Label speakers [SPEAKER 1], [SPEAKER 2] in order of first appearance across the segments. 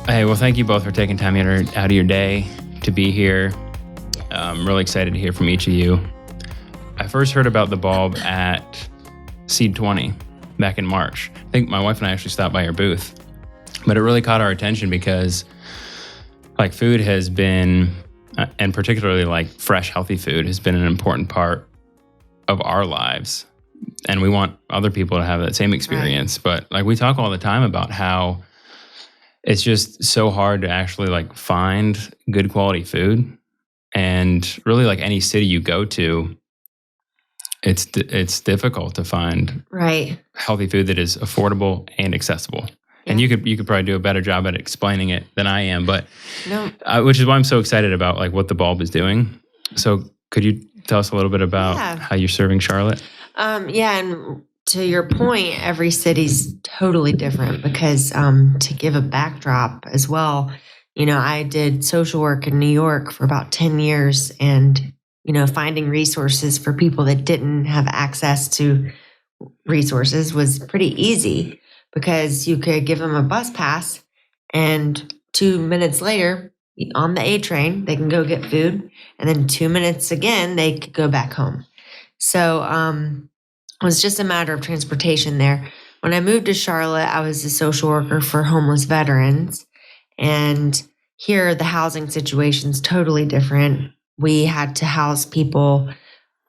[SPEAKER 1] Hey, well, thank you both for taking time out of your day to be here. I'm really excited to hear from each of you. I first heard about the bulb at Seed 20 back in March. I think my wife and I actually stopped by your booth. But it really caught our attention because like food has been, and particularly like fresh, healthy food has been an important part of our lives. And we want other people to have that same experience. Right. But like we talk all the time about how it's just so hard to actually like find good quality food. And really like any city you go to, it's difficult to find healthy food that is affordable and accessible. Yeah. And you could probably do a better job at explaining it than I am, but which is why I'm so excited about like what the bulb is doing. So could you tell us a little bit about how you're serving Charlotte?
[SPEAKER 2] And to your point, every city's totally different because to give a backdrop as well, I did social work in New York for about 10 years and, finding resources for people that didn't have access to resources was pretty easy because you could give them a bus pass and 2 minutes later on the A train, they can go get food. And then 2 minutes again, they could go back home. So it was just a matter of transportation there. When I moved to Charlotte, I was a social worker for homeless veterans. And here, the housing situation's totally different. We had to house people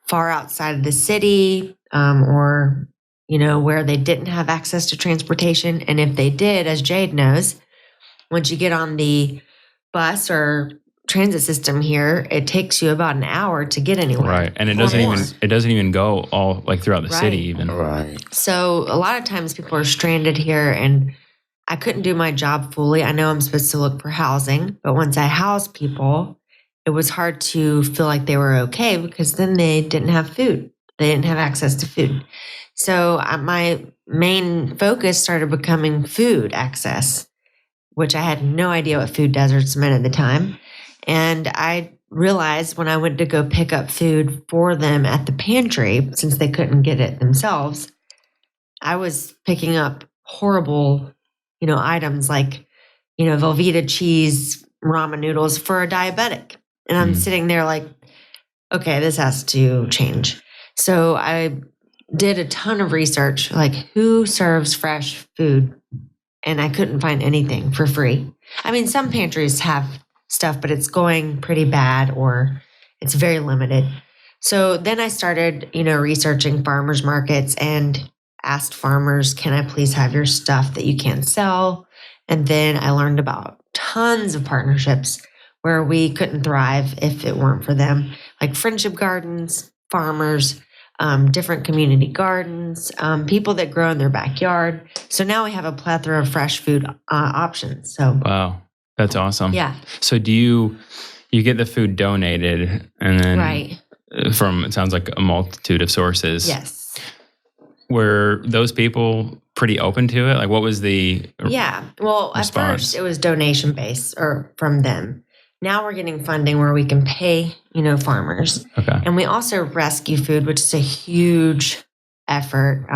[SPEAKER 2] far outside of the city or, where they didn't have access to transportation. And if they did, as Jade knows, once you get on the bus or transit system here, it takes you about an hour to get anywhere.
[SPEAKER 1] Right. And it doesn't even go all like throughout the city even.
[SPEAKER 3] Right.
[SPEAKER 2] So a lot of times people are stranded here and I couldn't do my job fully. I know I'm supposed to look for housing, but once I housed people, it was hard to feel like they were okay because then they didn't have food. They didn't have access to food. So my main focus started becoming food access, which I had no idea what food deserts meant at the time. And I realized when I went to go pick up food for them at the pantry, since they couldn't get it themselves, I was picking up horrible, items like, Velveeta cheese, ramen noodles for a diabetic. And I'm sitting there like, okay, this has to change. So I did a ton of research, like who serves fresh food? And I couldn't find anything for free. I mean, some pantries have stuff, but it's going pretty bad or it's very limited. So then I started, researching farmers markets and asked farmers, can I please have your stuff that you can't sell? And then I learned about tons of partnerships where we couldn't thrive if it weren't for them, like friendship gardens, farmers, different community gardens, people that grow in their backyard. So now we have a plethora of fresh food options. So
[SPEAKER 1] wow. That's awesome.
[SPEAKER 2] Yeah.
[SPEAKER 1] So do you get the food donated and then from, it sounds like a multitude of sources.
[SPEAKER 2] Yes.
[SPEAKER 1] Were those people pretty open to it? Like what was the
[SPEAKER 2] Well,
[SPEAKER 1] response?
[SPEAKER 2] At first it was donation based or from them. Now we're getting funding where we can pay, farmers.
[SPEAKER 1] Okay.
[SPEAKER 2] And we also rescue food, which is a huge effort.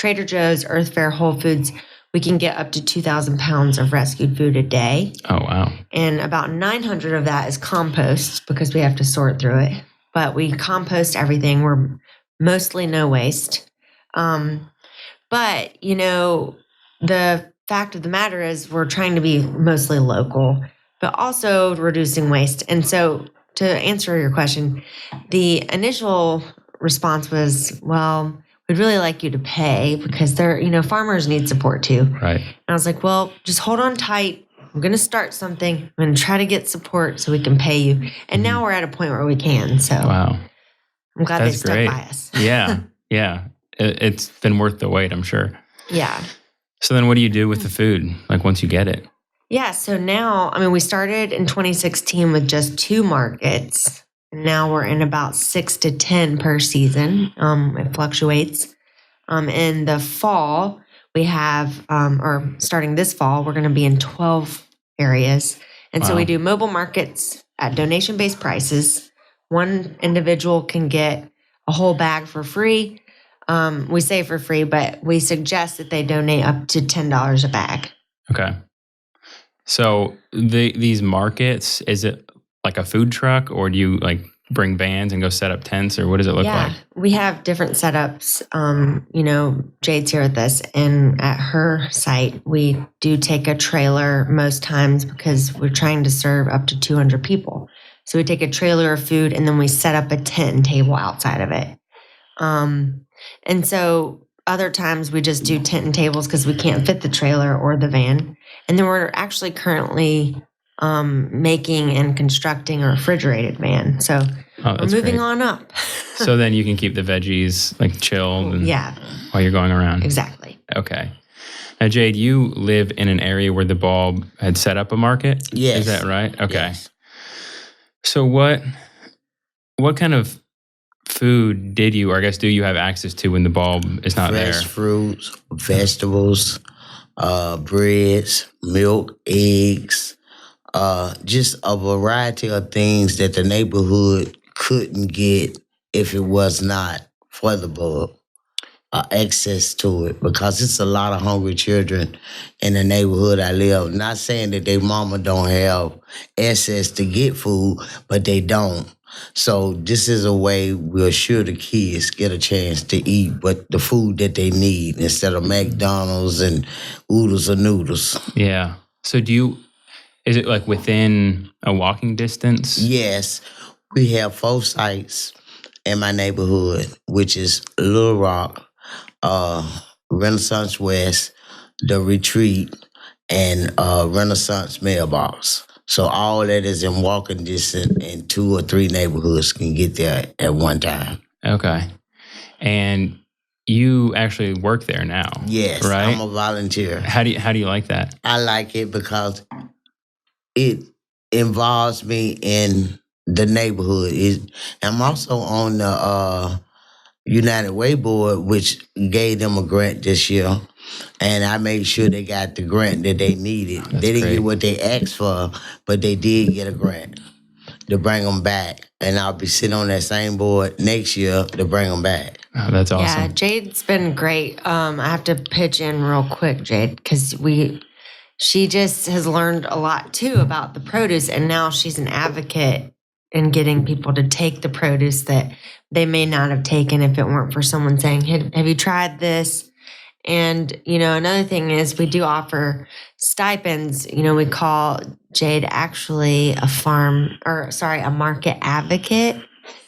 [SPEAKER 2] Trader Joe's, Earth Fare, Whole Foods, we can get up to 2,000 pounds of rescued food a day.
[SPEAKER 1] Oh, wow.
[SPEAKER 2] And about 900 of that is compost because we have to sort through it. But we compost everything. We're mostly no waste. But, the fact of the matter is we're trying to be mostly local, but also reducing waste. And so to answer your question, the initial response was, well, we'd really like you to pay because they're, farmers need support too.
[SPEAKER 1] Right.
[SPEAKER 2] And I was like, well, just hold on tight. I'm going to start something. I'm going to try to get support so we can pay you. And now we're at a point where we can. So
[SPEAKER 1] wow.
[SPEAKER 2] I'm glad
[SPEAKER 1] That's
[SPEAKER 2] they stuck
[SPEAKER 1] great.
[SPEAKER 2] by us.
[SPEAKER 1] Yeah. Yeah. It's been worth the wait, I'm sure.
[SPEAKER 2] Yeah.
[SPEAKER 1] So then what do you do with the food? Like once you get it?
[SPEAKER 2] Yeah. So now, we started in 2016 with just 2 markets. Now we're in about 6 to 10 per season. It fluctuates. In the fall, we have, or starting this fall, we're going to be in 12 areas. And so we do mobile markets at donation-based prices. One individual can get a whole bag for free. We say for free, but we suggest that they donate up to $10 a bag.
[SPEAKER 1] Okay. So these markets, is it like a food truck, or do you like bring vans and go set up tents, or what does it look like?
[SPEAKER 2] We have different setups. Jade's here with us, and at her site, we do take a trailer most times because we're trying to serve up to 200 people. So we take a trailer of food and then we set up a tent and table outside of it. And so other times we just do tent and tables because we can't fit the trailer or the van. And then we're actually currently making and constructing a refrigerated van. So we're moving on up.
[SPEAKER 1] So then you can keep the veggies like chilled and while you're going around.
[SPEAKER 2] Exactly.
[SPEAKER 1] Okay. Now, Jade, you live in an area where the Bulb had set up a market?
[SPEAKER 3] Yes.
[SPEAKER 1] Is that right? Okay.
[SPEAKER 3] Yes.
[SPEAKER 1] So what kind of food did you, or I guess do you have access to when the Bulb is not there?
[SPEAKER 3] Fresh fruits, vegetables, breads, milk, eggs, just a variety of things that the neighborhood couldn't get if it was not for the Bulb. Access to it, because it's a lot of hungry children in the neighborhood I live. Not saying that their mama don't have access to get food, but they don't. So this is a way we're sure the kids get a chance to eat, but the food that they need instead of McDonald's and oodles or noodles.
[SPEAKER 1] Yeah. So is it like within a walking distance?
[SPEAKER 3] Yes. We have 4 sites in my neighborhood, which is Little Rock, Renaissance West, The Retreat, and Renaissance Mailbox. So all that is in walking distance, and 2 or 3 neighborhoods can get there at one time.
[SPEAKER 1] Okay. And you actually work there now?
[SPEAKER 3] Yes,
[SPEAKER 1] right?
[SPEAKER 3] I'm a volunteer.
[SPEAKER 1] How do you like that?
[SPEAKER 3] I like it because it involves me in the neighborhood. I'm also on the United Way Board, which gave them a grant this year, and I made sure they got the grant that they needed.
[SPEAKER 1] That's
[SPEAKER 3] they didn't
[SPEAKER 1] great.
[SPEAKER 3] get what they asked for, but they did get a grant to bring them back, and I'll be sitting on that same board next year to bring them back.
[SPEAKER 1] Oh, that's awesome.
[SPEAKER 2] Yeah, Jade's been great. I have to pitch in real quick, Jade, because she just has learned a lot too about the produce, and now she's an advocate in getting people to take the produce that they may not have taken if it weren't for someone saying, "Hey, have you tried this?" And, another thing is we do offer stipends. We call Jade actually a market advocate.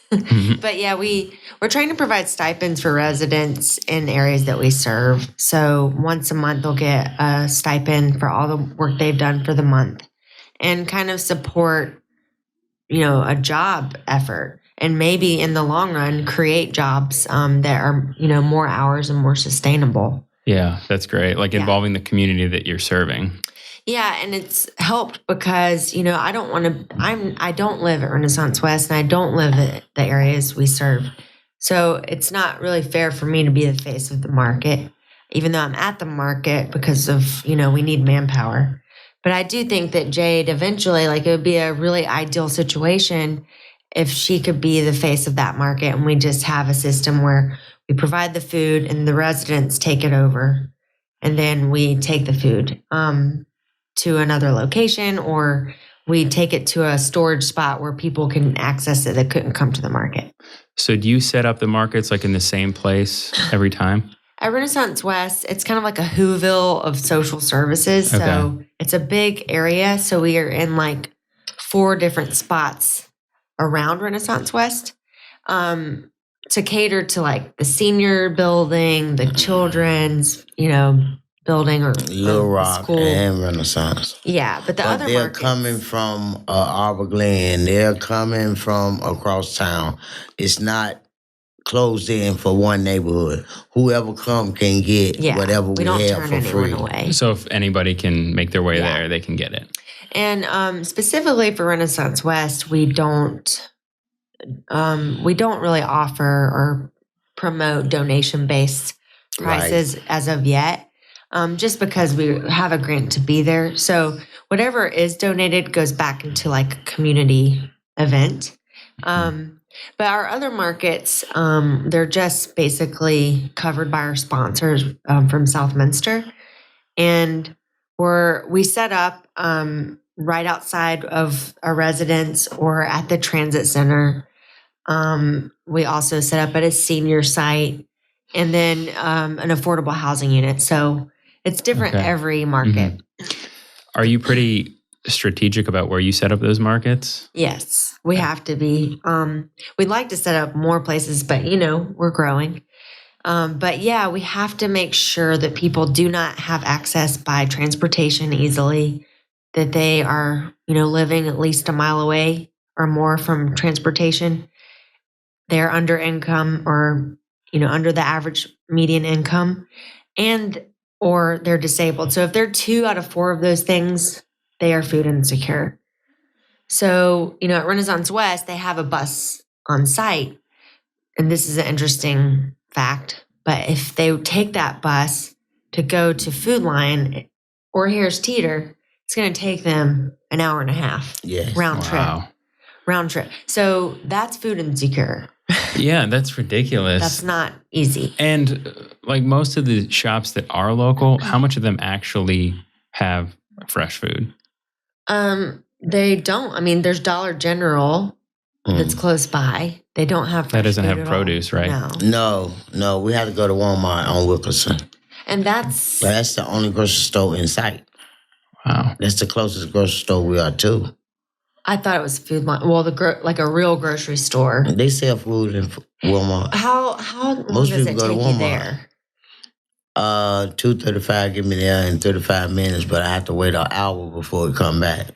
[SPEAKER 2] But yeah, we're trying to provide stipends for residents in areas that we serve. So once a month, they'll get a stipend for all the work they've done for the month and kind of support, a job effort. And maybe in the long run, create jobs that are, more hours and more sustainable.
[SPEAKER 1] Yeah, that's great. Like involving the community that you're serving.
[SPEAKER 2] Yeah, and it's helped because, I don't live at Renaissance West and I don't live at the areas we serve. So it's not really fair for me to be the face of the market, even though I'm at the market because of, we need manpower. But I do think that Jade eventually, it would be a really ideal situation if she could be the face of that market and we just have a system where we provide the food and the residents take it over and then we take the food to another location, or we take it to a storage spot where people can access it that couldn't come to the market.
[SPEAKER 1] So do you set up the markets like in the same place every time?
[SPEAKER 2] At Renaissance West, it's kind of like a Whoville of social services.
[SPEAKER 1] Okay.
[SPEAKER 2] So it's a big area. So we are in 4 different spots around Renaissance West to cater to the senior building, the children's, building or
[SPEAKER 3] Little Rock
[SPEAKER 2] school.
[SPEAKER 3] and Renaissance.
[SPEAKER 2] Yeah, but other
[SPEAKER 3] they're
[SPEAKER 2] markets,
[SPEAKER 3] coming from Arbor Glen. They're coming from across town. It's not closed in for one neighborhood. Whoever come can get whatever we
[SPEAKER 2] don't
[SPEAKER 3] have
[SPEAKER 2] turn
[SPEAKER 3] for
[SPEAKER 2] anyone
[SPEAKER 3] free.
[SPEAKER 2] away.
[SPEAKER 1] So if anybody can make their way there, they can get it.
[SPEAKER 2] And specifically for Renaissance West, we don't really offer or promote donation-based prices as of yet. Just because we have a grant to be there. So whatever is donated goes back into a community event. But our other markets, they're just basically covered by our sponsors from Southminster. And we set up right outside of a residence or at the transit center. We also set up at a senior site and then an affordable housing unit. So it's different every market.
[SPEAKER 1] Are you pretty strategic about where you set up those markets?
[SPEAKER 2] Yes, we have to be. We'd like to set up more places, but we're growing. But yeah, we have to make sure that people do not have access by transportation easily, that they are, living at least a mile away or more from transportation. They're under income or, under the average median income or they're disabled. So if they're 2 out of 4 of those things, they are food insecure. So, at Renaissance West, they have a bus on site. And this is an interesting fact. But if they take that bus to go to Food Lion or Harris Teeter, it's going to take them an hour and a half round trip. So that's food insecure.
[SPEAKER 1] Yeah, that's ridiculous.
[SPEAKER 2] That's not easy.
[SPEAKER 1] And like most of the shops that are local, how much of them actually have fresh food?
[SPEAKER 2] They don't. I mean, there's Dollar General that's close by. They don't have fresh
[SPEAKER 1] that doesn't
[SPEAKER 2] food
[SPEAKER 1] have
[SPEAKER 2] at
[SPEAKER 1] produce,
[SPEAKER 2] all.
[SPEAKER 1] right?
[SPEAKER 3] No. We had to go to Walmart on Wilkerson.
[SPEAKER 2] And that's
[SPEAKER 3] the only grocery store in sight.
[SPEAKER 1] Wow.
[SPEAKER 3] That's the closest grocery store we are to.
[SPEAKER 2] I thought it was Food Lion. Well, like a real grocery store.
[SPEAKER 3] They sell food in Walmart.
[SPEAKER 2] How long
[SPEAKER 3] Most
[SPEAKER 2] does
[SPEAKER 3] people
[SPEAKER 2] it
[SPEAKER 3] go
[SPEAKER 2] take
[SPEAKER 3] to
[SPEAKER 2] you
[SPEAKER 3] Walmart.
[SPEAKER 2] there?
[SPEAKER 3] 2:35 get me there in 35 minutes, but I have to wait an hour before we come back.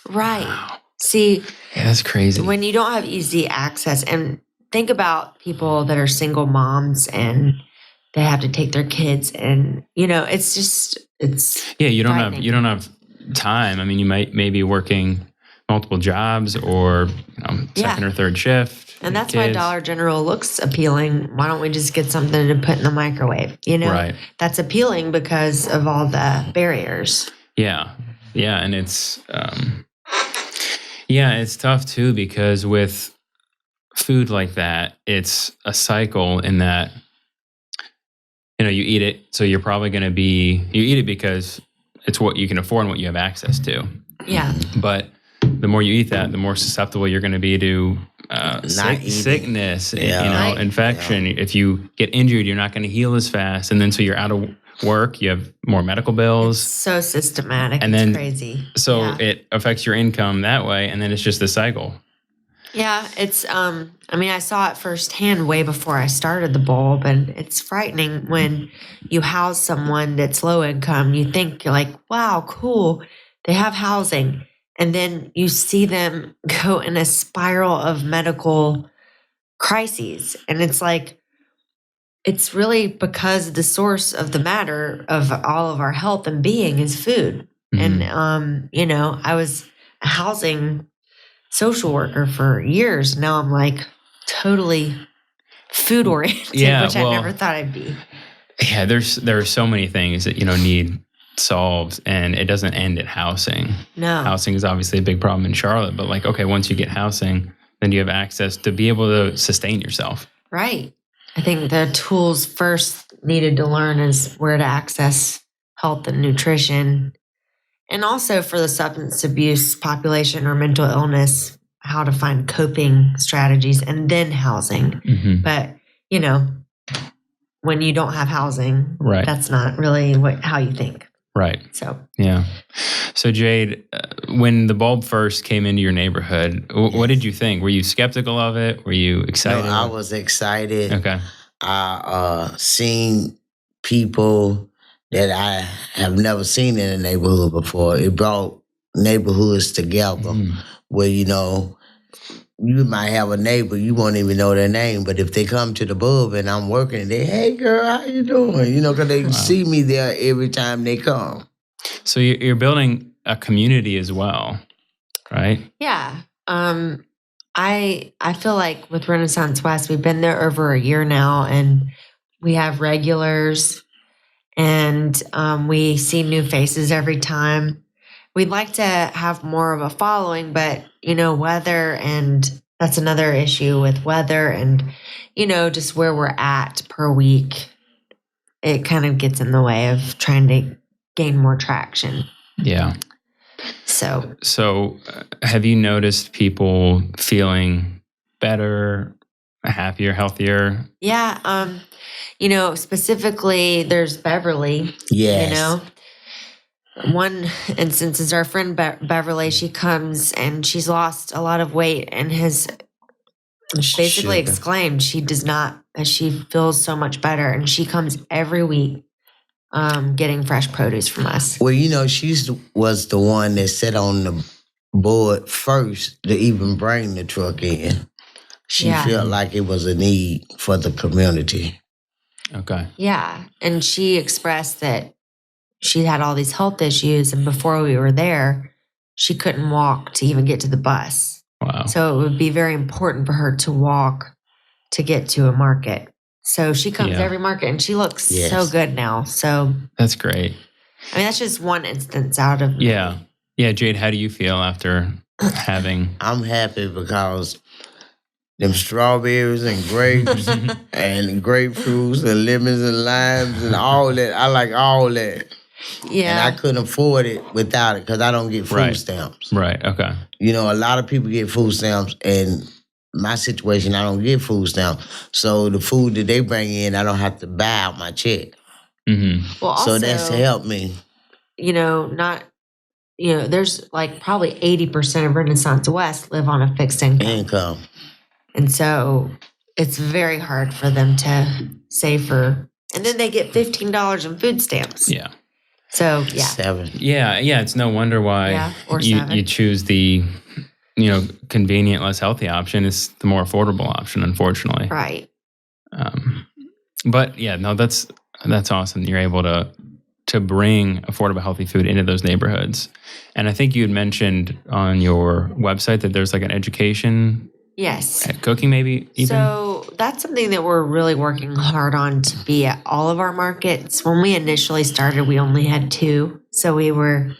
[SPEAKER 2] Right.
[SPEAKER 1] Wow.
[SPEAKER 2] See,
[SPEAKER 1] yeah, that's crazy.
[SPEAKER 2] When you don't have easy access, and think about people that are single moms and they have to take their kids, and it's
[SPEAKER 1] you don't have time. I mean, you might maybe working multiple jobs or second or third shift.
[SPEAKER 2] And that's why Dollar General looks appealing. Why don't we just get something to put in the microwave?
[SPEAKER 1] Right.
[SPEAKER 2] That's appealing because of all the barriers.
[SPEAKER 1] Yeah. And it's, it's tough too, because with food like that, it's a cycle in that, you eat it. So you're probably going to you eat it because it's what you can afford and what you have access to.
[SPEAKER 2] Yeah.
[SPEAKER 1] But the more you eat that, the more susceptible you're going to be to sickness, infection. Yeah. If you get injured, you're not going to heal as fast. And then so you're out of work, you have more medical bills.
[SPEAKER 2] It's so systematic.
[SPEAKER 1] And
[SPEAKER 2] it's crazy.
[SPEAKER 1] So it affects your income that way. And then it's just a cycle.
[SPEAKER 2] Yeah. It's, I saw it firsthand way before I started the bulb, and it's frightening when you house someone that's low income. You think you're like, wow, cool. They have housing. And then you see them go in a spiral of medical crises. And it's like, it's really because the source of the matter of all of our health and being is food. Mm-hmm. And, I was a housing social worker for years. Now I'm like totally food oriented, which I never thought I'd be.
[SPEAKER 1] Yeah, there are so many things that, need solved, and it doesn't end at housing.
[SPEAKER 2] No.
[SPEAKER 1] Housing is obviously a big problem in Charlotte, but once you get housing, then you have access to be able to sustain yourself.
[SPEAKER 2] Right. I think the tools first needed to learn is where to access health and nutrition, and also for the substance abuse population or mental illness, how to find coping strategies, and then housing. Mm-hmm. But, when you don't have housing,
[SPEAKER 1] right,
[SPEAKER 2] that's not really how you think.
[SPEAKER 1] Right.
[SPEAKER 2] So,
[SPEAKER 1] yeah. So, Jade, when the bulb first came into your neighborhood, what did you think? Were you skeptical of it? Were you excited?
[SPEAKER 3] No, I was excited.
[SPEAKER 1] Okay.
[SPEAKER 3] I seen people that I have never seen in a neighborhood before. It brought neighborhoods together where, you might have a neighbor, you won't even know their name, but if they come to the bulb and I'm working, hey girl, how you doing? Because they see me there every time they come.
[SPEAKER 1] So you're building a community as well, right?
[SPEAKER 2] Yeah. I feel like with Renaissance West, we've been there over a year now, and we have regulars, and we see new faces every time. We'd like to have more of a following, but, weather, and that's another issue with weather and, just where we're at per week. It kind of gets in the way of trying to gain more traction.
[SPEAKER 1] Yeah.
[SPEAKER 2] So
[SPEAKER 1] Have you noticed people feeling better, happier, healthier?
[SPEAKER 2] yeah, specifically there's Beverly.
[SPEAKER 3] Yes.
[SPEAKER 2] One instance is our friend Beverly. She comes and she's lost a lot of weight and has basically
[SPEAKER 3] Sugar.
[SPEAKER 2] exclaimed she feels so much better, and she comes every week getting fresh produce from us.
[SPEAKER 3] Well, she was the one that sat on the board first to even bring the truck in. She felt like it was a need for the community.
[SPEAKER 1] Okay.
[SPEAKER 2] Yeah. And she expressed that she had all these health issues, and before we were there, she couldn't walk to even get to the bus.
[SPEAKER 1] Wow.
[SPEAKER 2] So it would be very important for her to walk to get to a market. So she comes to every market, and she looks so good now. So
[SPEAKER 1] that's great.
[SPEAKER 2] I mean, that's just one instance out of
[SPEAKER 1] Yeah. Yeah, Jade, how do you feel after having...
[SPEAKER 3] I'm happy because them strawberries and grapes and grapefruits and lemons and limes and all that. I like all that.
[SPEAKER 2] Yeah.
[SPEAKER 3] And I couldn't afford it without it because I don't get food stamps.
[SPEAKER 1] Right, okay.
[SPEAKER 3] A lot of people get food stamps, and my situation, I don't get food stamps. So the food that they bring in, I don't have to buy out my check.
[SPEAKER 1] Mm-hmm.
[SPEAKER 2] Well, also,
[SPEAKER 3] so that's helped me.
[SPEAKER 2] There's like probably 80% of Renaissance West live on a fixed income. And so it's very hard for them to save for, and then they get $15 in food stamps.
[SPEAKER 1] Yeah.
[SPEAKER 2] So, yeah.
[SPEAKER 3] 7.
[SPEAKER 1] Yeah, it's no wonder why
[SPEAKER 2] or
[SPEAKER 1] you choose the, convenient, less healthy option. It's the more affordable option, unfortunately.
[SPEAKER 2] Right.
[SPEAKER 1] But yeah, no, that's awesome. You're able to bring affordable, healthy food into those neighborhoods. And I think you had mentioned on your website that there's like an education.
[SPEAKER 2] Yes.
[SPEAKER 1] At cooking, maybe even?
[SPEAKER 2] So that's something that we're really working hard on to be at all of our markets. When we initially started, we only had 2. So we were,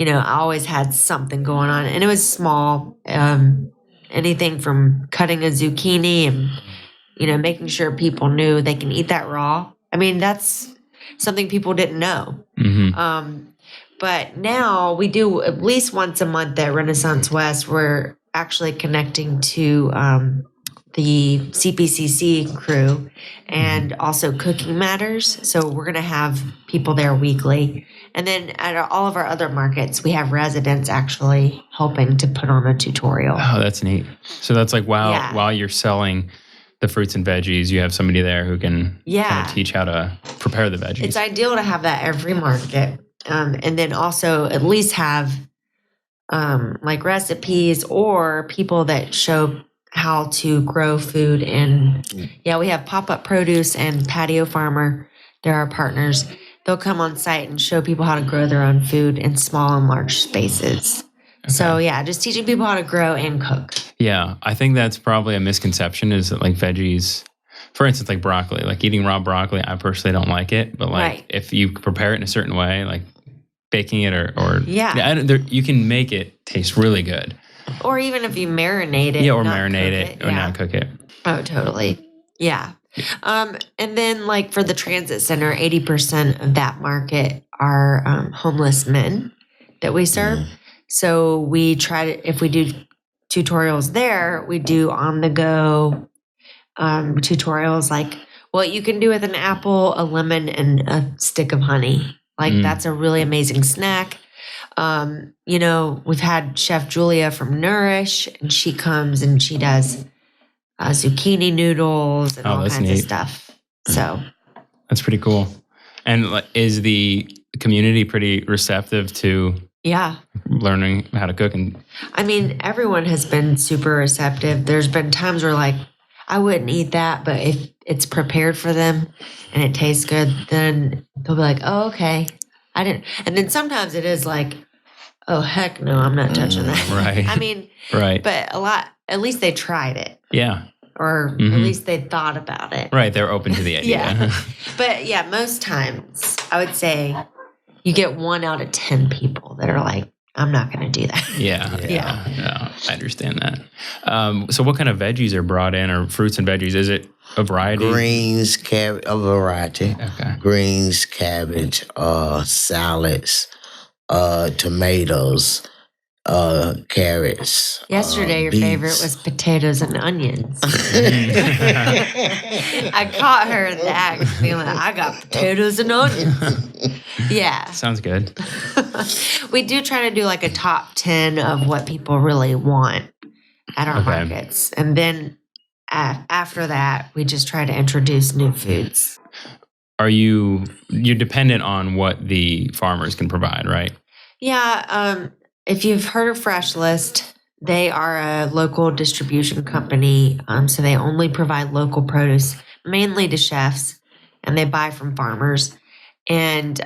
[SPEAKER 2] I always had something going on. And it was small, anything from cutting a zucchini and, making sure people knew they can eat that raw. I mean, that's something people didn't know.
[SPEAKER 1] Mm-hmm.
[SPEAKER 2] But now we do at least once a month at Renaissance West. We're actually connecting to the CPCC crew and also Cooking Matters. So we're going to have people there weekly. And then at all of our other markets, we have residents actually helping to put on a tutorial.
[SPEAKER 1] Oh, that's neat. So that's like while you're selling the fruits and veggies, you have somebody there who can kind of teach how to prepare the veggies.
[SPEAKER 2] It's ideal to have that every market. And then also at least have like recipes or people that show how to grow food. And we have Pop-Up Produce and Patio Farmer. They're our partners. They'll come on site and show people how to grow their own food in small and large spaces. Okay. So just teaching people how to grow and cook. Yeah,
[SPEAKER 1] I think that's probably a misconception is that like veggies, for instance, like broccoli, like eating raw broccoli, I personally don't like it. But like if you prepare it in a certain way, like baking it or you can make it taste really good. Or
[SPEAKER 2] even if you marinate it.
[SPEAKER 1] Yeah, or marinate it or not cook it.
[SPEAKER 2] Oh, totally. Yeah. And then like for the transit center, 80% of that market are homeless men that we serve. So we if we do tutorials there, we do on the go tutorials like what you can do with an apple, a lemon, and a stick of honey. Like that's a really amazing snack. We've had Chef Julia from Nourish, and she comes and she does zucchini noodles and all kinds of stuff. So
[SPEAKER 1] that's pretty cool. And is the community pretty receptive to learning how to cook? And
[SPEAKER 2] I mean, everyone has been super receptive. There's been times where like I wouldn't eat that, but if it's prepared for them and it tastes good, then they'll be like, oh, okay. I didn't. And then sometimes it is like, oh, heck no, I'm not touching that.
[SPEAKER 1] Right.
[SPEAKER 2] I mean, but at least they tried it.
[SPEAKER 1] Yeah.
[SPEAKER 2] Or at least they thought about it.
[SPEAKER 1] Right. They're open to the idea.
[SPEAKER 2] But most times I would say you get 1 out of 10 people that are like, I'm not going to do that.
[SPEAKER 1] Yeah. I understand that. So what kind of veggies are brought in or fruits and veggies? Is it A variety?
[SPEAKER 3] Greens, cabbage, a variety.
[SPEAKER 1] Okay.
[SPEAKER 3] Greens, cabbage, salads, tomatoes, carrots.
[SPEAKER 2] Yesterday, your
[SPEAKER 3] beets.
[SPEAKER 2] favorite was potatoes and onions. I caught her in the act being like, I got potatoes and onions. Yeah.
[SPEAKER 1] Sounds good.
[SPEAKER 2] We do try to do like a top 10 of what people really want at our markets. And then after that, we just try to introduce new foods.
[SPEAKER 1] You're dependent on what the farmers can provide, right?
[SPEAKER 2] Yeah. If you've heard of Fresh List, they are a local distribution company. So they only provide local produce, mainly to chefs, and they buy from farmers. And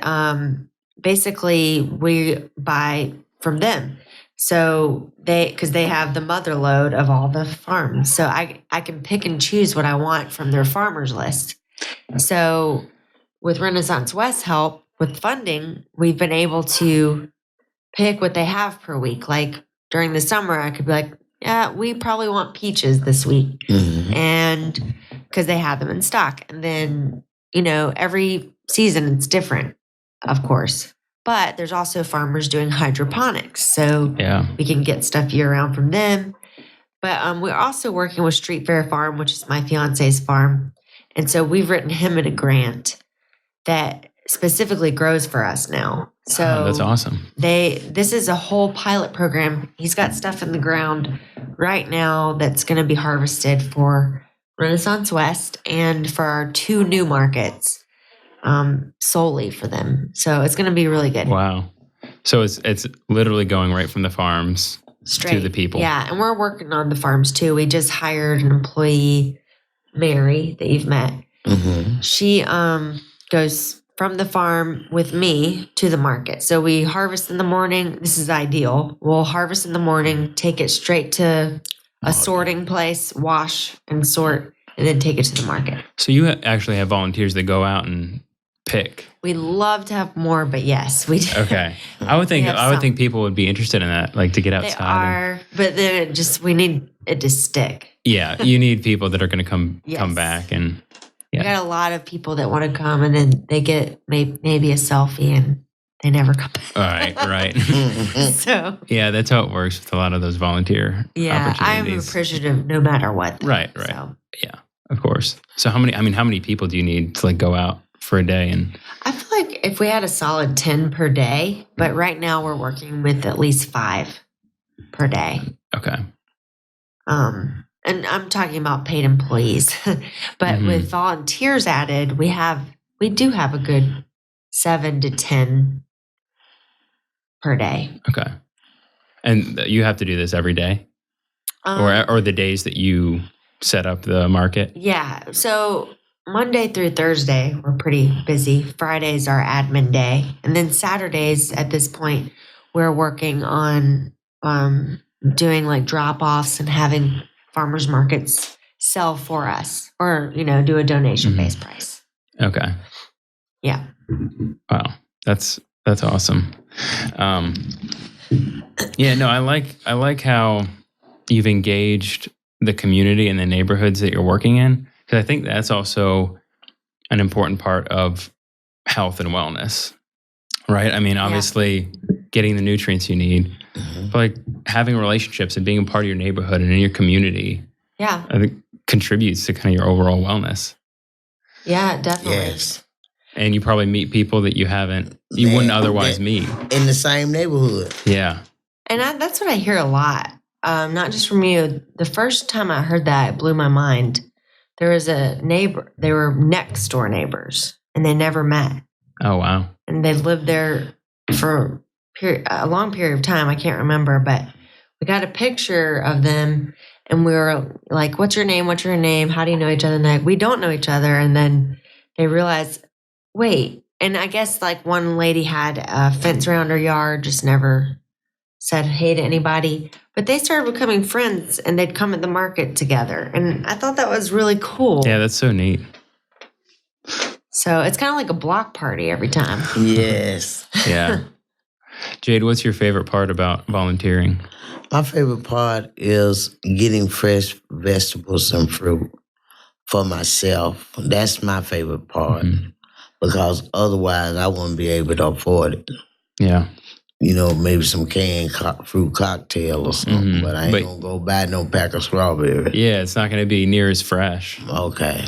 [SPEAKER 2] basically, we buy from them. So because they have the mother load of all the farms. So I can pick and choose what I want from their farmers list. So with Renaissance West help with funding, we've been able to pick what they have per week. Like during the summer, I could be like, yeah, we probably want peaches this week.
[SPEAKER 3] Mhm.
[SPEAKER 2] And because they have them in stock. And then, every season it's different, of course. But there's also farmers doing hydroponics. So we can get stuff year round from them. But we're also working with Street Fair Farm, which is my fiance's farm. And so we've written him in a grant that specifically grows for us now. So
[SPEAKER 1] that's awesome.
[SPEAKER 2] This is a whole pilot program. He's got stuff in the ground right now that's going to be harvested for Renaissance West and for our 2 new markets, solely for them. So it's going to be really good.
[SPEAKER 1] Wow. So it's literally going right from the farms to the people.
[SPEAKER 2] Yeah, and we're working on the farms too. We just hired an employee, Mary, that you've met.
[SPEAKER 3] Mm-hmm.
[SPEAKER 2] She goes from the farm with me to the market. So we harvest in the morning. This is ideal. We'll harvest in the morning, take it straight to a sorting place, wash and sort, and then take it to the market.
[SPEAKER 1] So you actually have volunteers that go out and pick.
[SPEAKER 2] We'd love to have more, but yes, we do.
[SPEAKER 1] Okay. I would think people would be interested in that, like to get outside.
[SPEAKER 2] They are, but then we need it to stick.
[SPEAKER 1] Yeah, you need people that are going to come back and. Yeah.
[SPEAKER 2] We got a lot of people that want to come, and then they get maybe a selfie, and they never come back.
[SPEAKER 1] All right.
[SPEAKER 2] So
[SPEAKER 1] yeah, that's how it works with a lot of those volunteer
[SPEAKER 2] I'm
[SPEAKER 1] opportunities.
[SPEAKER 2] appreciative no matter what.
[SPEAKER 1] Right.
[SPEAKER 2] So.
[SPEAKER 1] Yeah, of course. So how many people do you need to go out for a day? And
[SPEAKER 2] I feel like if we had a solid 10 per day, but right now we're working with at least 5 per day.
[SPEAKER 1] Okay.
[SPEAKER 2] And I'm talking about paid employees, but with volunteers added, we do have a good 7 to 10 per day.
[SPEAKER 1] Okay. And you have to do this every day, or the days that you set up the market?
[SPEAKER 2] Yeah. So Monday through Thursday, we're pretty busy. Friday's our admin day. And then Saturdays at this point, we're working on doing like drop-offs and having farmers markets sell for us or, do a donation-based price.
[SPEAKER 1] Okay.
[SPEAKER 2] Yeah.
[SPEAKER 1] Wow. That's awesome. I like how you've engaged the community and the neighborhoods that you're working in. Because I think that's also an important part of health and wellness, right? I mean, obviously getting the nutrients you need, but like having relationships and being a part of your neighborhood and in your community, I think contributes to kind of your overall wellness.
[SPEAKER 2] Yeah, definitely.
[SPEAKER 3] Yes.
[SPEAKER 1] And you probably meet people that you wouldn't otherwise meet.
[SPEAKER 3] In the same neighborhood.
[SPEAKER 1] Yeah.
[SPEAKER 2] And that's what I hear a lot, not just from you. The first time I heard that, it blew my mind. There was a neighbor, they were next door neighbors, and they never met.
[SPEAKER 1] Oh, wow.
[SPEAKER 2] And they lived there for a long period of time. I can't remember, but we got a picture of them, and we were like, what's your name? What's your name? How do you know each other? And like, we don't know each other. And then they realized, wait. And I guess like one lady had a fence around her yard, just never said hey to anybody. But they started becoming friends, and they'd come at the market together. And I thought that was really cool.
[SPEAKER 1] Yeah, that's so neat.
[SPEAKER 2] So it's kind of like a block party every time.
[SPEAKER 3] Yes.
[SPEAKER 1] Yeah. Jade, what's your favorite part about volunteering?
[SPEAKER 3] My favorite part is getting fresh vegetables and fruit. for myself. That's my favorite part because otherwise I wouldn't be able to afford it.
[SPEAKER 1] Yeah.
[SPEAKER 3] Maybe some canned fruit cocktail or something, but I ain't gonna go buy no pack of strawberries.
[SPEAKER 1] Yeah, it's not going to be near as fresh.
[SPEAKER 3] Okay.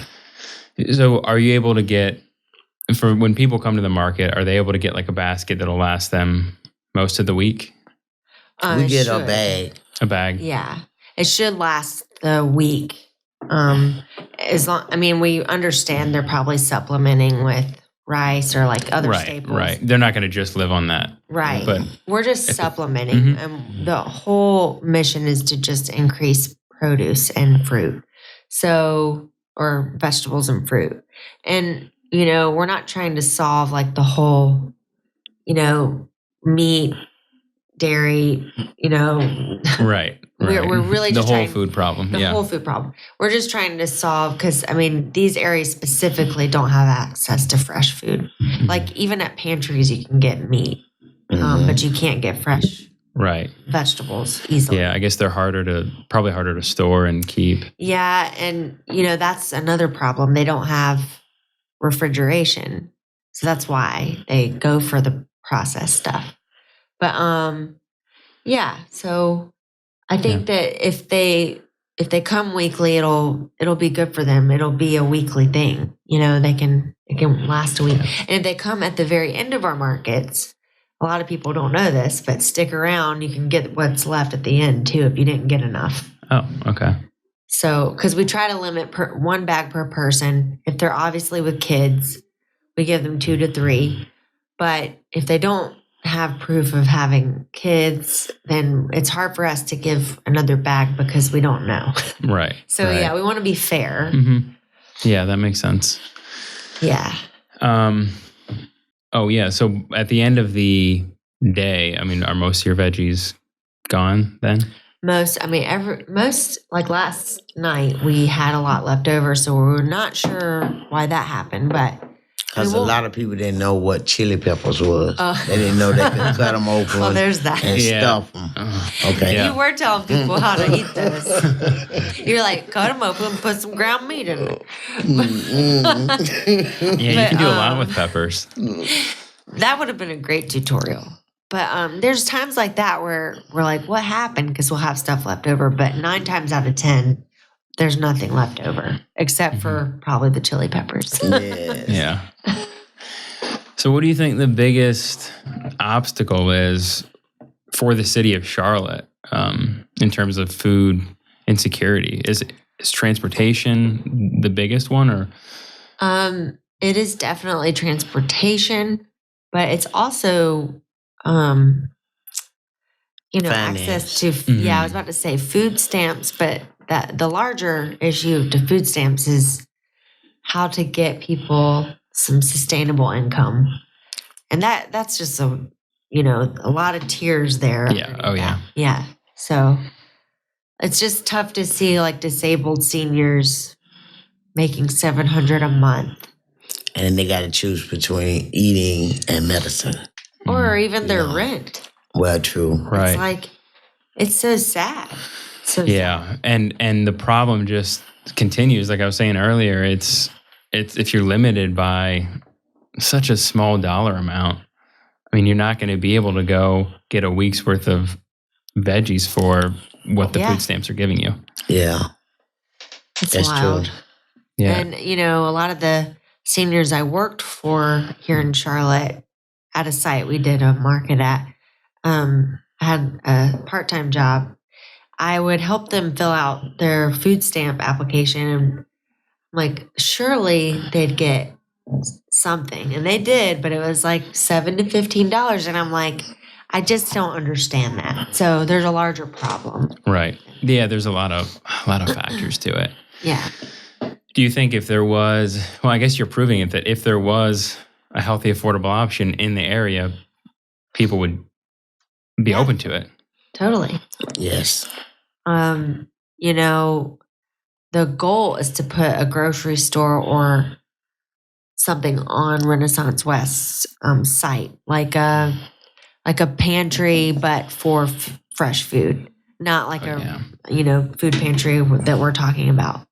[SPEAKER 1] So are you able to get, for when people come to the market, are they able to get like a basket that'll last them most of the week?
[SPEAKER 3] We get a bag.
[SPEAKER 1] A bag.
[SPEAKER 2] Yeah. It should last the week. We understand they're probably supplementing with rice or like other staples.
[SPEAKER 1] Right. They're not going to just live on that.
[SPEAKER 2] Right.
[SPEAKER 1] But
[SPEAKER 2] we're just supplementing. And the whole mission is to just increase produce and fruit. So, or vegetables and fruit. And, we're not trying to solve like the whole, meat, dairy,
[SPEAKER 1] Right.
[SPEAKER 2] We're really just
[SPEAKER 1] the whole food problem.
[SPEAKER 2] The whole food problem. We're just trying to solve because these areas specifically don't have access to fresh food. Like even at pantries, you can get meat, but you can't get fresh vegetables easily.
[SPEAKER 1] Yeah, I guess they're probably harder to store and keep.
[SPEAKER 2] Yeah, and that's another problem. They don't have refrigeration, so that's why they go for the processed stuff. But yeah, so. I think that if they come weekly, it'll be good for them. It'll be a weekly thing. It can last a week. And if they come at the very end of our markets, a lot of people don't know this, but stick around. You can get what's left at the end too if you didn't get enough.
[SPEAKER 1] Oh, okay.
[SPEAKER 2] So, because we try to limit one bag per person. If they're obviously with kids, we give them 2 to 3. But if they don't have proof of having kids, then it's hard for us to give another bag because we don't know.
[SPEAKER 1] Right.
[SPEAKER 2] So yeah, we want to be fair.
[SPEAKER 1] Yeah, that makes sense.
[SPEAKER 2] Yeah.
[SPEAKER 1] Oh yeah. So at the end of the day, are most of your veggies gone then?
[SPEAKER 2] Most like last night we had a lot left over, so we're not sure why that happened, but
[SPEAKER 3] because a lot of people didn't know what chili peppers was. They didn't know they could cut them open
[SPEAKER 2] there's that.
[SPEAKER 3] and stuff them. Okay.
[SPEAKER 2] Yeah. You were telling people how to eat this. You're like, cut them open and put some ground meat in it.
[SPEAKER 1] Yeah, you can do a lot with peppers.
[SPEAKER 2] That would have been a great tutorial. But there's times like that where we're like, what happened? Because we'll have stuff left over. But 9 times out of 10, there's nothing left over except for probably the chili peppers.
[SPEAKER 3] Yes.
[SPEAKER 1] Yeah. So what do you think the biggest obstacle is for the city of Charlotte in terms of food insecurity? Is transportation the biggest one, or?
[SPEAKER 2] It is definitely transportation, but it's also, access to, I was about to say food stamps, but that the larger issue to food stamps is how to get people some sustainable income. And that's just a lot of tiers there.
[SPEAKER 1] Yeah. Oh yeah.
[SPEAKER 2] Yeah. So it's just tough to see like disabled seniors making $700 a month.
[SPEAKER 3] And they got to choose between eating and medicine.
[SPEAKER 2] Or even their rent.
[SPEAKER 3] Well, true.
[SPEAKER 1] Right.
[SPEAKER 2] It's like, it's so sad.
[SPEAKER 1] Yeah. And the problem just continues. Like I was saying earlier, it's if you're limited by such a small dollar amount, you're not going to be able to go get a week's worth of veggies for what the food stamps are giving you.
[SPEAKER 3] Yeah.
[SPEAKER 2] That's wild.
[SPEAKER 1] True. Yeah.
[SPEAKER 2] And, a lot of the seniors I worked for here in Charlotte at a site we did a market at, had a part-time job. I would help them fill out their food stamp application. And like, surely they'd get something. And they did, but it was like $7 to $15. And I'm like, I just don't understand that. So there's a larger problem.
[SPEAKER 1] Right. Yeah, there's a lot of factors to it.
[SPEAKER 2] Yeah.
[SPEAKER 1] Do you think if there was, well, I guess you're proving it, that if there was a healthy, affordable option in the area, people would be open to it?
[SPEAKER 2] Totally.
[SPEAKER 3] Yes.
[SPEAKER 2] The goal is to put a grocery store or something on Renaissance West's site, like a pantry, but for fresh food, not like food pantry that we're talking about.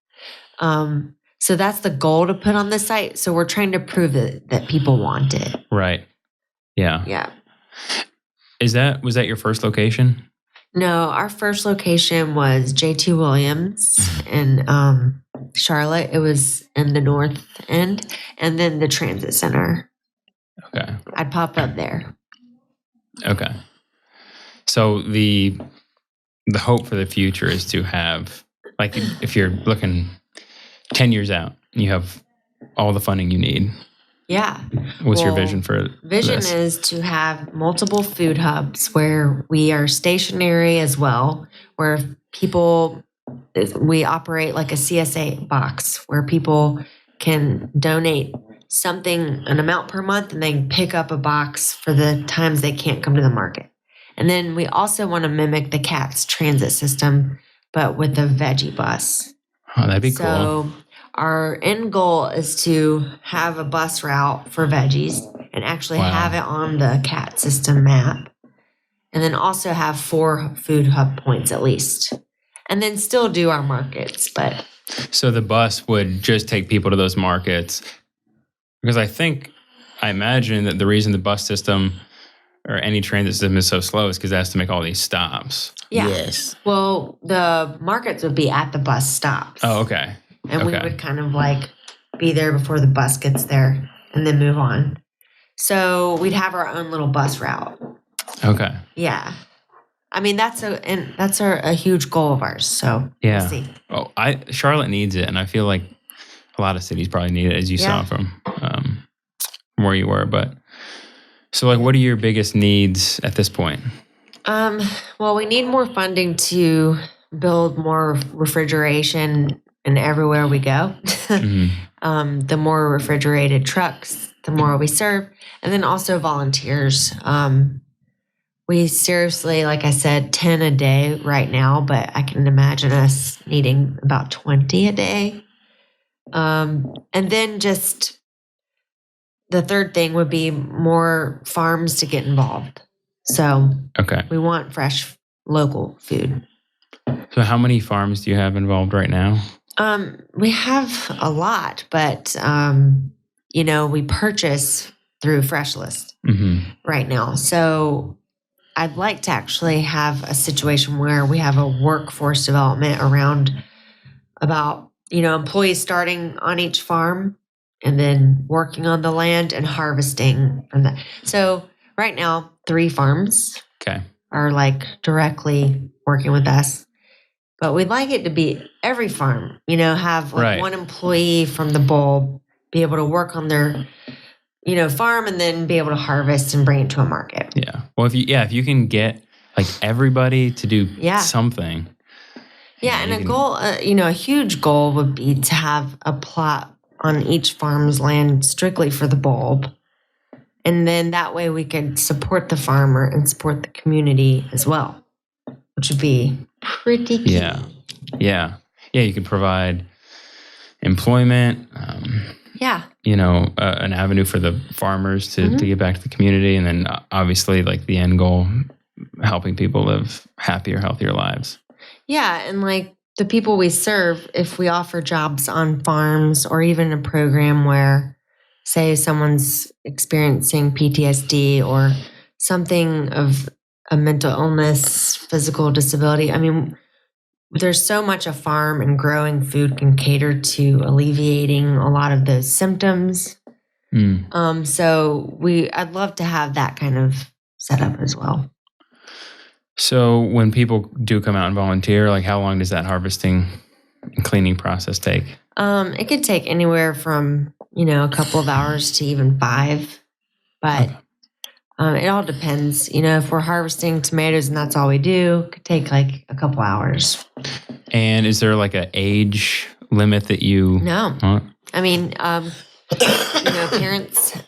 [SPEAKER 2] So that's the goal to put on the site. So we're trying to prove that people want it.
[SPEAKER 1] Right. Yeah.
[SPEAKER 2] Yeah.
[SPEAKER 1] Was that your first location?
[SPEAKER 2] No, our first location was JT Williams in Charlotte. It was in the North End, and then the Transit Center.
[SPEAKER 1] Okay.
[SPEAKER 2] I'd pop up there.
[SPEAKER 1] Okay. So the hope for the future is to have, like, if you're looking 10 years out, you have all the funding you need.
[SPEAKER 2] Yeah.
[SPEAKER 1] What's your vision for
[SPEAKER 2] Vision
[SPEAKER 1] this?
[SPEAKER 2] is to have multiple food hubs where we are stationary as well, where we operate like a CSA box where people can donate an amount per month, and they pick up a box for the times they can't come to the market. And then we also want to mimic the CATS transit system, but with a veggie bus.
[SPEAKER 1] Oh, that'd be cool.
[SPEAKER 2] So our end goal is to have a bus route for veggies and actually have it on the CAT system map. And then also have 4 food hub points at least. And then still do our markets.
[SPEAKER 1] So the bus would just take people to those markets. Because I imagine that the reason the bus system or any transit system is so slow is because it has to make all these stops.
[SPEAKER 2] Yeah.
[SPEAKER 3] Yes.
[SPEAKER 2] Well, the markets would be at the bus stops.
[SPEAKER 1] Oh, okay.
[SPEAKER 2] And we would kind of like be there before the bus gets there and then move on. So we'd have our own little bus route.
[SPEAKER 1] Okay.
[SPEAKER 2] Yeah. I mean, that's a huge goal of ours. So
[SPEAKER 1] yeah.
[SPEAKER 2] We'll see.
[SPEAKER 1] Oh, Charlotte needs it, and I feel like a lot of cities probably need it, as you saw from where you were. But so, like, what are your biggest needs at this point?
[SPEAKER 2] Well, we need more funding to build more refrigeration in everywhere we go.
[SPEAKER 1] Mm-hmm.
[SPEAKER 2] The more refrigerated trucks, the more we serve, and then also volunteers. We seriously, like I said, 10 a day right now, but I can imagine us needing about 20 a day. And then just the third thing would be more farms to get involved. So we want fresh local food.
[SPEAKER 1] So how many farms do you have involved right now?
[SPEAKER 2] We have a lot, but we purchase through Fresh List right now. So I'd like to actually have a situation where we have a workforce development around about, employees starting on each farm and then working on the land and harvesting from that. So right now, 3 farms are like directly working with us. But we'd like it to be every farm, have like one employee from the bulb be able to work on their, farm and then be able to harvest and bring it to a market.
[SPEAKER 1] Yeah. Well, if you can get like everybody to do something.
[SPEAKER 2] Yeah. And a goal, a huge goal would be to have a plot on each farm's land strictly for the bulb. And then that way we could support the farmer and support the community as well, which would be pretty key.
[SPEAKER 1] Yeah. You could provide employment. An avenue for the farmers to get back to the community, and then obviously like the end goal, helping people live happier, healthier lives.
[SPEAKER 2] Yeah, and like the people we serve, if we offer jobs on farms or even a program where, say, someone's experiencing PTSD or something of a mental illness, physical disability. I mean, there's so much a farm and growing food can cater to alleviating a lot of those symptoms. So I'd love to have that kind of setup as well.
[SPEAKER 1] So when people do come out and volunteer, like how long does that harvesting and cleaning process take?
[SPEAKER 2] It could take anywhere from, a couple of hours to even 5, but it all depends. If we're harvesting tomatoes and that's all we do, it could take like a couple hours. And
[SPEAKER 1] is there like an age limit that you...
[SPEAKER 2] No. I mean, parents,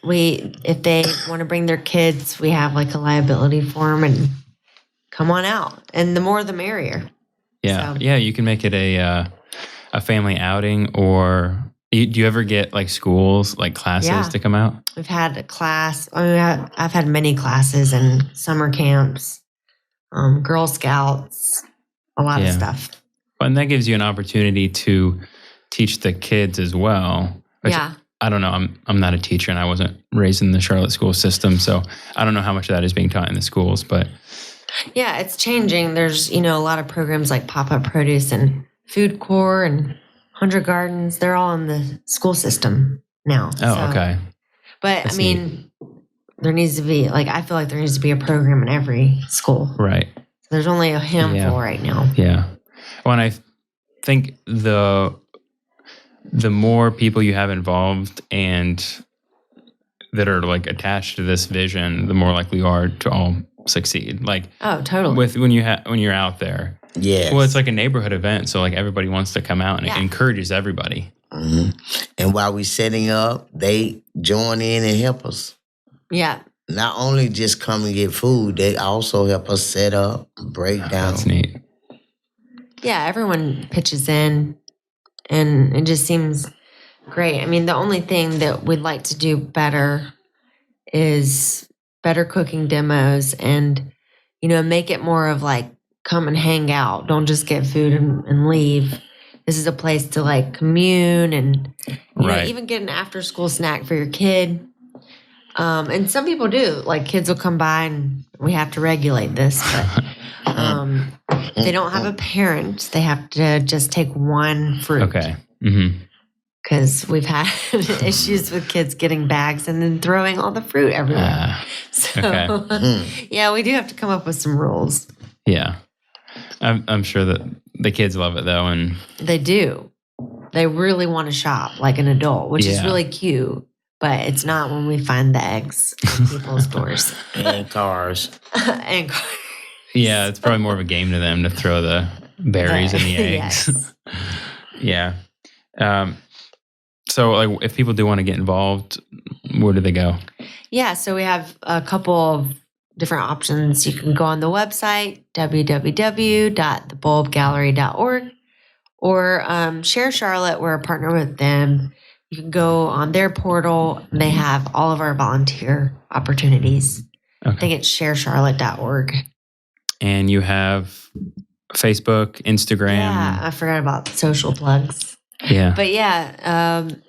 [SPEAKER 2] if they want to bring their kids, we have like a liability form and come on out. And the more the merrier.
[SPEAKER 1] Yeah. So. Yeah, you can make it a family outing, or... Do you ever get like schools, like classes to come out?
[SPEAKER 2] We've had a class. I've had many classes and summer camps, Girl Scouts, a lot of stuff.
[SPEAKER 1] And that gives you an opportunity to teach the kids as well. Which
[SPEAKER 2] Yeah.
[SPEAKER 1] I don't know. I'm not a teacher, and I wasn't raised in the Charlotte school system, so I don't know how much of that is being taught in the schools. But
[SPEAKER 2] Yeah, it's changing. There's, a lot of programs like Pop-Up Produce and Food Corps and 100 Gardens. They're all in the school system now.
[SPEAKER 1] oh, okay,
[SPEAKER 2] But
[SPEAKER 1] That's
[SPEAKER 2] I mean, there needs to be, I feel like there needs to be a program in every school.
[SPEAKER 1] right,
[SPEAKER 2] There's only a handful right now.
[SPEAKER 1] yeah. Well, and I think the more people you have involved and that are attached to this vision, the more likely you are to all succeed.
[SPEAKER 2] Oh, totally.
[SPEAKER 1] When you're out there.
[SPEAKER 3] Yes.
[SPEAKER 1] Well, it's like a neighborhood event, so everybody wants to come out, and it encourages everybody.
[SPEAKER 3] Mm-hmm. And while we're setting up, they join in and help us.
[SPEAKER 2] Yeah.
[SPEAKER 3] Not only just come and get food, they also help us set up, break down.
[SPEAKER 1] That's neat.
[SPEAKER 2] Yeah, everyone pitches in, and it just seems great. I mean, the only thing that we'd like to do better is better cooking demos and, make it more of come and hang out. Don't just get food and leave. This is a place to commune and,
[SPEAKER 1] Right.
[SPEAKER 2] even get an after school snack for your kid. And some people do. Kids will come by and we have to regulate this, but they don't have a parent. They have to just take one fruit.
[SPEAKER 1] Okay. Mm-hmm.
[SPEAKER 2] Because we've had issues with kids getting bags and then throwing all the fruit everywhere. Yeah, we do have to come up with some rules.
[SPEAKER 1] Yeah. I'm sure that the kids love it, though. And
[SPEAKER 2] they do. They really want to shop like an adult, which is really cute. But it's not when we find the eggs in people's doors.
[SPEAKER 3] And cars.
[SPEAKER 2] And cars.
[SPEAKER 1] Yeah, it's probably more of a game to them to throw the berries and the eggs.
[SPEAKER 2] Yes.
[SPEAKER 1] Yeah. So, if people do want to get involved, where do they go?
[SPEAKER 2] Yeah, so we have a couple of different options. You can go on the website, www.thebulbgallery.org, or Share Charlotte. We're a partner with them. You can go on their portal. They have all of our volunteer opportunities.
[SPEAKER 1] Okay.
[SPEAKER 2] I think it's sharecharlotte.org.
[SPEAKER 1] And you have Facebook, Instagram.
[SPEAKER 2] Yeah, I forgot about social plugs.
[SPEAKER 1] Yeah.
[SPEAKER 2] But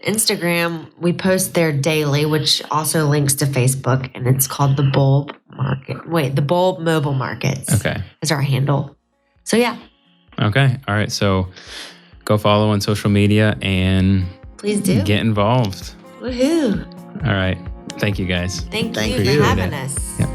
[SPEAKER 2] Instagram, we post there daily, which also links to Facebook, and it's called the Bulb Market. The Bulb Mobile Markets.
[SPEAKER 1] Okay.
[SPEAKER 2] Is our handle. So yeah.
[SPEAKER 1] Okay. All right. So go follow on social media and
[SPEAKER 2] please do
[SPEAKER 1] get involved.
[SPEAKER 2] Woohoo!
[SPEAKER 1] All right. Thank you, guys.
[SPEAKER 2] Thank
[SPEAKER 3] Thank
[SPEAKER 2] you
[SPEAKER 3] you.
[SPEAKER 2] for having us.
[SPEAKER 1] Yeah.